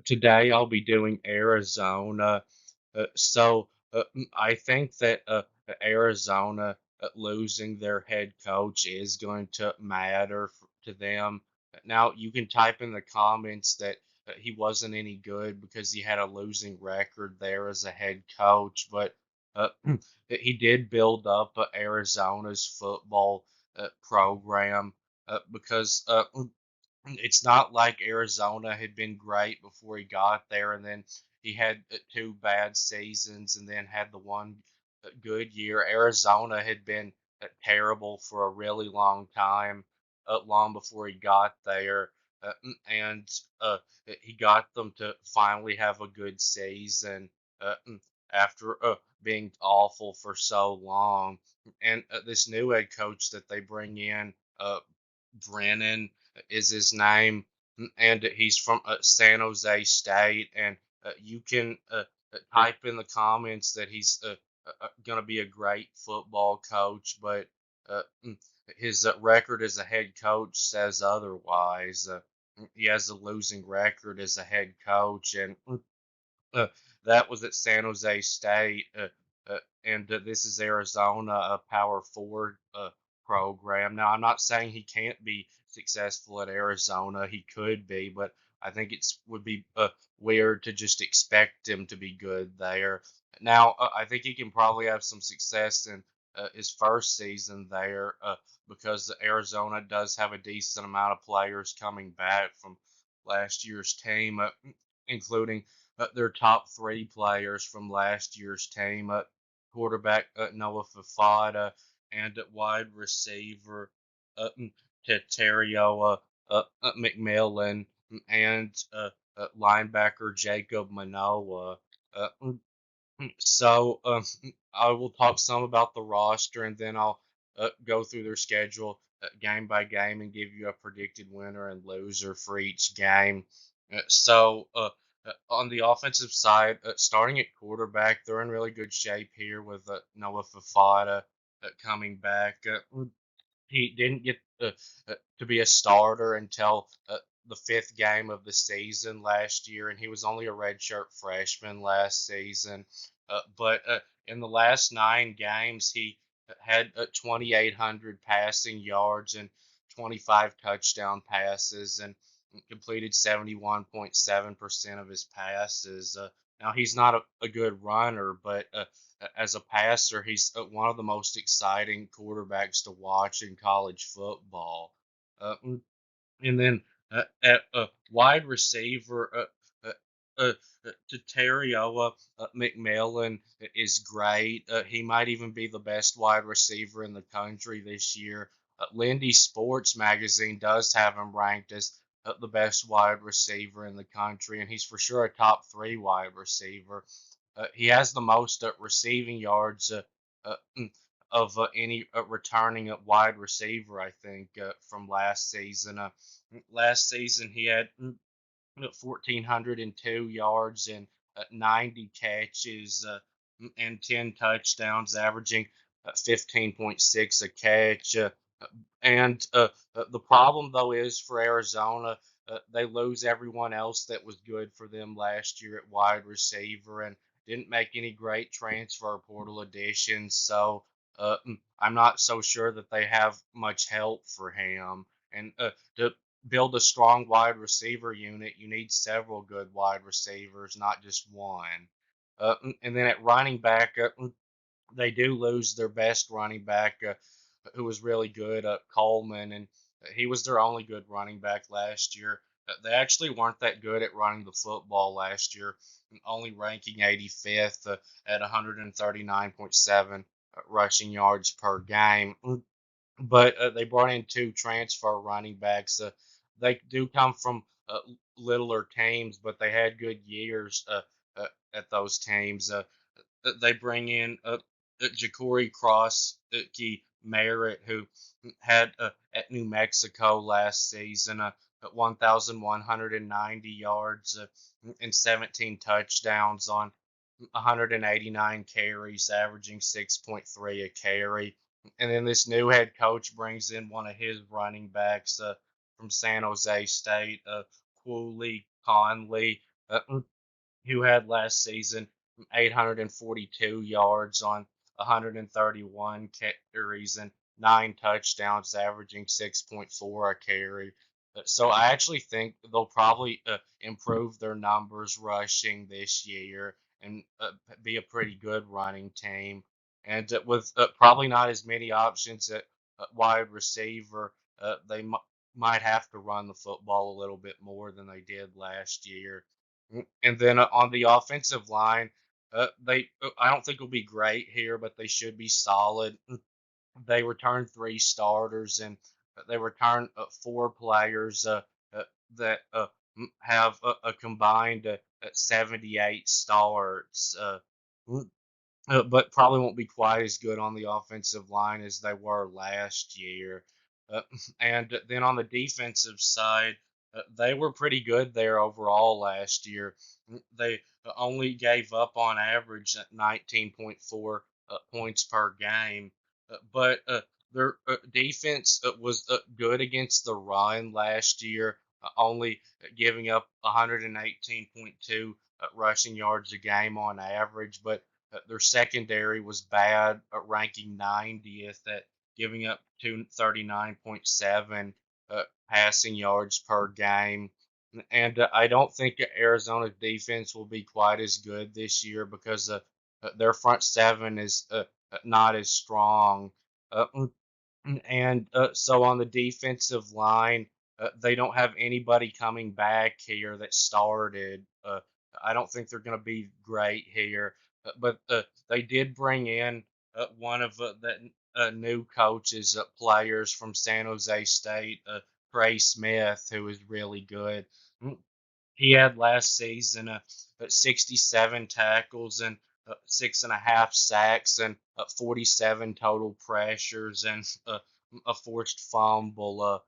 Today I'll be doing Arizona. I think that Arizona losing their head coach is going to matter to them. Now, you can type in the comments that he wasn't any good because he had a losing record there as a head coach, but uh, he did build up Arizona's football program because it's not like Arizona had been great before he got there, and then he had two bad seasons, and then had the one good year. Arizona had been terrible for a really long time, long before he got there, and he got them to finally have a good season after being awful for so long. And this new head coach that they bring in, Brennan is his name, and he's from San Jose State. And you can type in the comments that he's going to be a great football coach, but his record as a head coach says otherwise. He has a losing record as a head coach, and uh, that was at San Jose State, and this is Arizona, a Power Four program. Now, I'm not saying he can't be successful at Arizona. He could be, but I think it's would be weird to just expect him to be good there. Now, I think he can probably have some success in his first season there because Arizona does have a decent amount of players coming back from last year's team, including their top three players from last year's team: quarterback Noah Fafada, and at wide receiver uh, Teterio McMillan, and linebacker Jacob Manoa. Uh, I will talk some about the roster, and then I'll go through their schedule game by game and give you a predicted winner and loser for each game. On the offensive side, starting at quarterback, they're in really good shape here with Noah Fafada coming back. He didn't get to be a starter until the fifth game of the season last year, and he was only a redshirt freshman last season. But in the last nine games, he had 2,800 passing yards and 25 touchdown passes, and completed 71.7% of his passes. Now, he's not a good runner, but as a passer, he's one of the most exciting quarterbacks to watch in college football. Mm, and then at wide receiver, to Terrio McMillan is great. He might even be the best wide receiver in the country this year. Lindy Sports Magazine does have him ranked as the best wide receiver in the country, and he's for sure a top three wide receiver. He has the most receiving yards of any returning at wide receiver, I think, from last season. Last season, he had 1,402 yards and 90 catches and 10 touchdowns, averaging 15.6 a catch. And the problem, though, is for Arizona, they lose everyone else that was good for them last year at wide receiver and didn't make any great transfer portal additions. So I'm not so sure that they have much help for him. And to build a strong wide receiver unit, you need several good wide receivers, not just one. And then at running back, they do lose their best running back, who was really good, Coleman, and he was their only good running back last year. They actually weren't that good at running the football last year, only ranking 85th at 139.7 rushing yards per game. But they brought in two transfer running backs. They do come from littler teams, but they had good years at those teams. They bring in Ja'Cory Cross, Merritt, who had at New Mexico last season 1,190 yards and 17 touchdowns on 189 carries, averaging 6.3 a carry. And then this new head coach brings in one of his running backs from San Jose State, Cooley, Conley, who had last season 842 yards on 131 carries and 9 touchdowns, averaging 6.4 a carry. So I actually think they'll probably improve their numbers rushing this year and be a pretty good running team. And with probably not as many options at wide receiver, they might have to run the football a little bit more than they did last year. And then on the offensive line, they I don't think will be great here, but they should be solid. They returned 3 starters and they returned 4 players uh, that have a combined 78 starts. But probably won't be quite as good on the offensive line as they were last year. Uh, and then on the defensive side, they were pretty good there overall last year. They only gave up on average at 19.4 points per game, but their defense was good against the run last year, only giving up 118.2 rushing yards a game on average, but their secondary was bad, ranking 90th at giving up 239.7 passing yards per game. And I don't think Arizona's defense will be quite as good this year because their front seven is not as strong. Uh, and so on the defensive line, they don't have anybody coming back here that started. I don't think they're going to be great here, but they did bring in one of the new coaches, players from San Jose State, Trey Smith, who is really good. Mm, He had last season 67 tackles and 6.5 sacks and 47 total pressures and a forced fumble.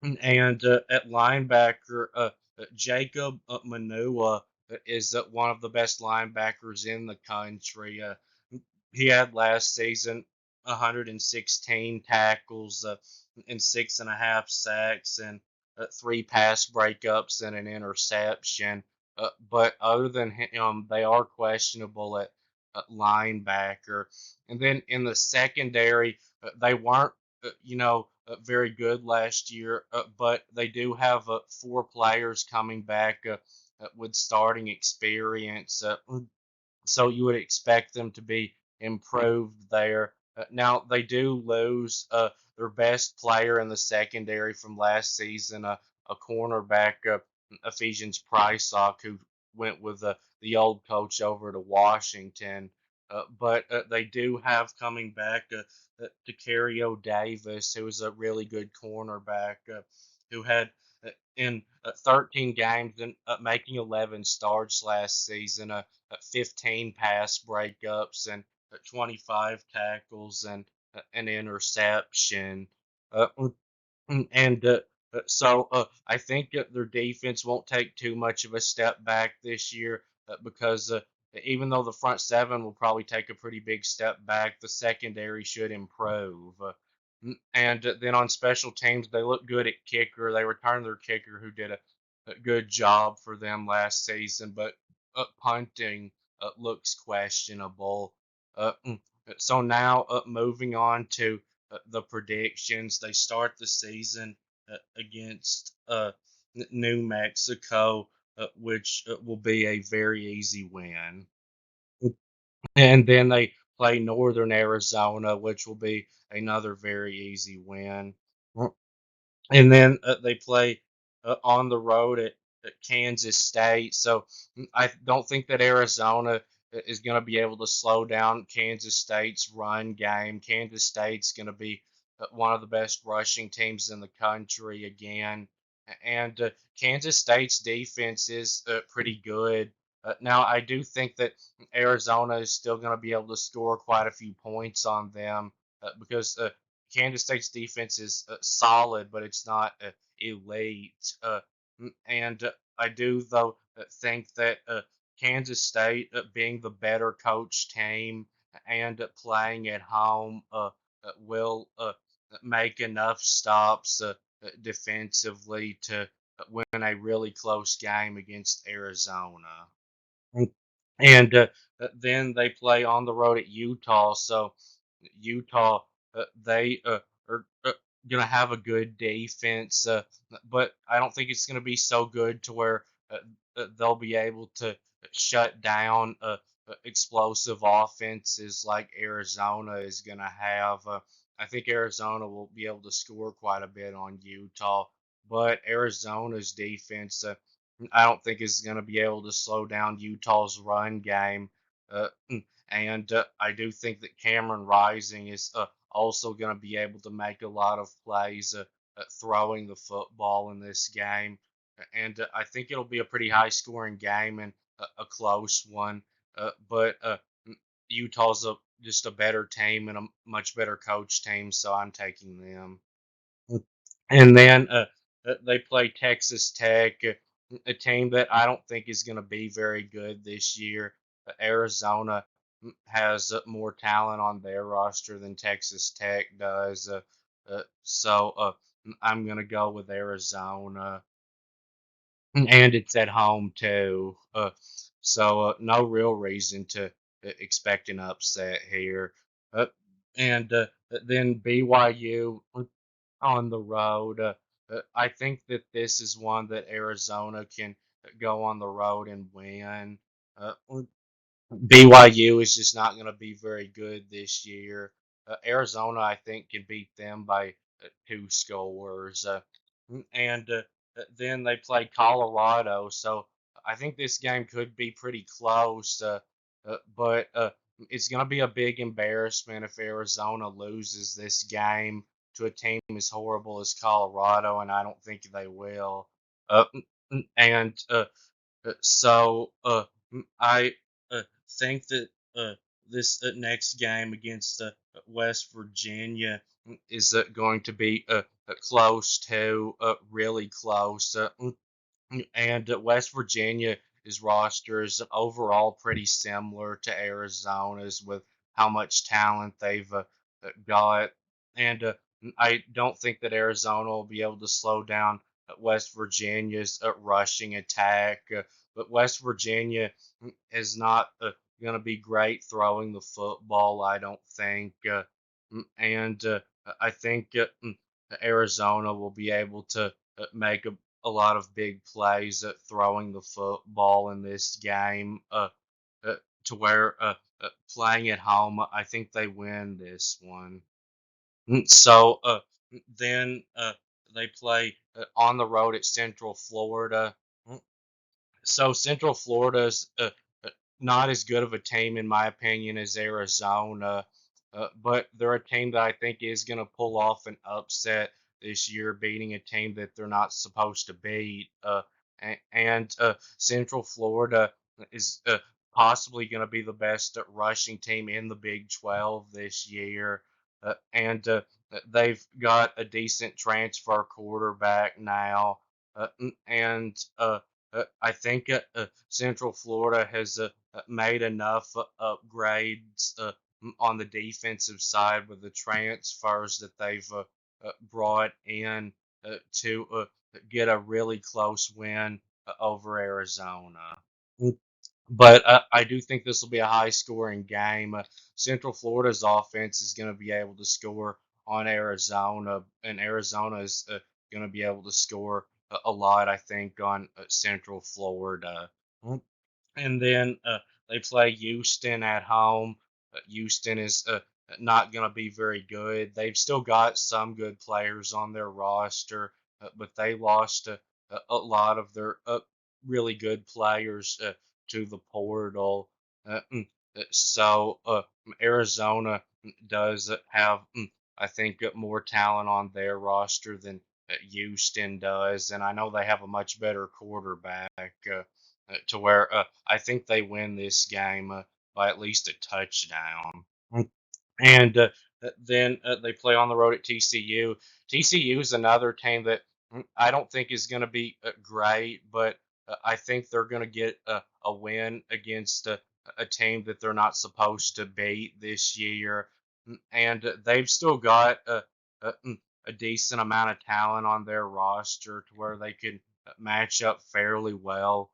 And at linebacker, Jacob Manua is one of the best linebackers in the country. He had last season 116 tackles and 6.5 sacks and 3 pass breakups and an interception. But other than him, they are questionable at linebacker. And then in the secondary, they weren't, very good last year, but they do have 4 players coming back with starting experience. So you would expect them to be improved there. Now they do lose their best player in the secondary from last season, a cornerback, Ephesians Priceock, who went with the old coach over to Washington. But they do have coming back to Davis, who is a really good cornerback, who had in 13 games and making 11 starts last season. 15 pass breakups and 25 tackles and an interception. Uh, and so I think their defense won't take too much of a step back this year because even though the front seven will probably take a pretty big step back, the secondary should improve. And then on special teams, they look good at kicker. They returned their kicker, who did a good job for them last season, but punting looks questionable. So now moving on to the predictions. They start the season against New Mexico, which will be a very easy win. And then they play Northern Arizona, which will be another very easy win. And then they play on the road at Kansas State. So I don't think that Arizona is going to be able to slow down Kansas State's run game. Kansas State's going to be one of the best rushing teams in the country again. And Kansas State's defense is pretty good. Now, I do think that Arizona is still going to be able to score quite a few points on them because Kansas State's defense is solid, but it's not elite. And I do, though, think that Kansas State, being the better coach team and playing at home, will make enough stops defensively to win a really close game against Arizona. Mm. And then they play on the road at Utah. So Utah, they are going to have a good defense, but I don't think it's going to be so good to where uh, they'll be able to shut down explosive offenses like Arizona is going to have. I think Arizona will be able to score quite a bit on Utah, but Arizona's defense, I don't think is going to be able to slow down Utah's run game. And I do think that Cameron Rising is also going to be able to make a lot of plays throwing the football in this game. And I think it'll be a pretty high scoring game and a close one. But Utah's just a better team and a much better coach team, so I'm taking them. And then they play Texas Tech, a team that I don't think is going to be very good this year. Arizona has more talent on their roster than Texas Tech does. So I'm going to go with Arizona. And it's at home too. So no real reason to expect an upset here. Uh, and then BYU on the road. I think that this is one that Arizona can go on the road and win. BYU is just not going to be very good this year. Arizona, I think, can beat them by 2 scores. And then they play Colorado. So I think this game could be pretty close. But it's going to be a big embarrassment if Arizona loses this game to a team as horrible as Colorado, and I don't think they will. Uh, and I uh, think that uh, this next game against West Virginia is going to be close to really close. And West Virginia's roster is overall pretty similar to Arizona's with how much talent they've got. And I don't think that Arizona will be able to slow down West Virginia's rushing attack. But West Virginia is not going to be great throwing the football, I don't think. And I think Arizona will be able to make a lot of big plays at throwing the football in this game uh, to where playing at home, I think they win this one. So then they play on the road at Central Florida. So Central Florida's not as good of a team in my opinion as Arizona, but they're a team that I think is going to pull off an upset this year, beating a team that they're not supposed to beat. And Central Florida is possibly going to be the best rushing team in the Big 12 this year, and they've got a decent transfer quarterback now, and I think Central Florida has made enough upgrades on the defensive side with the transfers that they've brought in to get a really close win over Arizona. But I do think this will be a high scoring game. Central Florida's offense is going to be able to score on Arizona, and Arizona is going to be able to score a lot, I think, on Central Florida. And then they play Houston at home. Houston is not going to be very good. They've still got some good players on their roster, but they lost a lot of their really good players to the portal. Uh, mm, so Arizona does have, I think, more talent on their roster than Houston does, and I know they have a much better quarterback. To where I think they win this game by at least a touchdown. And then they play on the road at TCU. TCU is another team that I don't think is going to be great, but I think they're going to get a win against a team that they're not supposed to beat this year. And they've still got a decent amount of talent on their roster to where they could match up fairly well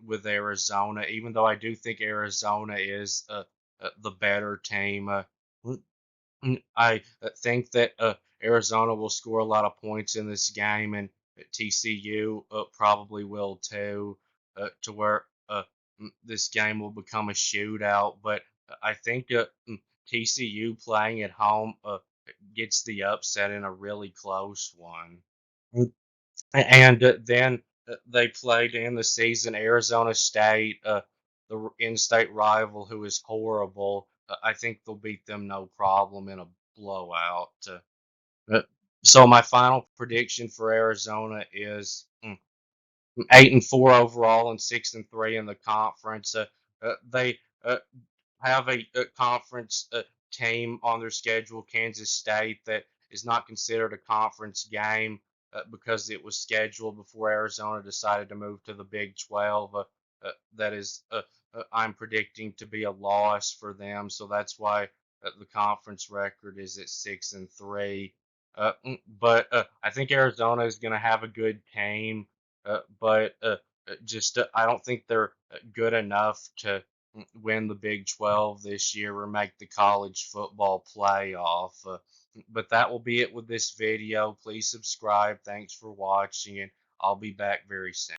with Arizona, even though I do think Arizona is the better team. I think that Arizona will score a lot of points in this game, and TCU probably will too, to where this game will become a shootout. But I think TCU playing at home gets the upset in a really close one. Mm. And then they played in the season Arizona State, the in-state rival, who is horrible. I think they'll beat them no problem in a blowout. Uh, so my final prediction for Arizona is 8-4 overall and 6-3 in the conference. They have a conference team on their schedule, Kansas State, that is not considered a conference game because it was scheduled before Arizona decided to move to the Big 12. That is, I'm predicting to be a loss for them, so that's why the conference record is at 6-3. But I think Arizona is going to have a good team, but just I don't think they're good enough to win the Big 12 this year or make the college football playoff. But that will be it with this video. Please subscribe. Thanks for watching, and I'll be back very soon.